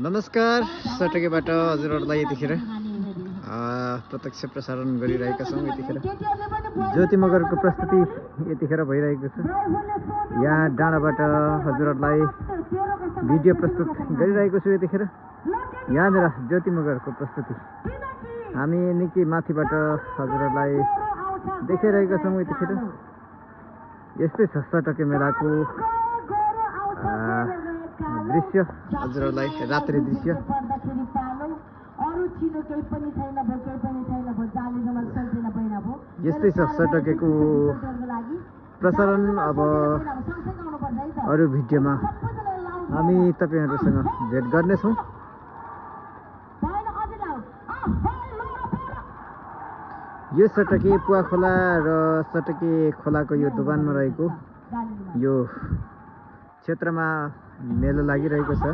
नमस्कार सटकेबाट हजुरहरूलाई यतिखेर प्रत्यक्ष प्रसारण गरिरहेका छौँ। यतिखेर ज्योति मगरको प्रस्तुति यतिखेर भइरहेको छ। यहाँ डाँडाबाट हजुरहरूलाई भिडियो प्रस्तुत गरिरहेको छु। यतिखेर यहाँनिर ज्योति मगरको प्रस्तुति हामी निकै माथिबाट हजुरहरूलाई देखाइरहेका छौँ। यतिखेर यस्तै छ सटके मेलाको दृश्य हजुरहरूलाई, रात्रि दृश्य। यस्तै छ सटकेको प्रसारण। अब अरू भिडियोमा हामी तपाईहरुसँग भेट गर्नेछौँ। यो सटके पुवा खोला र सटके खोलाको यो दोभानमा रहेको यो क्षेत्रमा मेला लागिरहेको छ।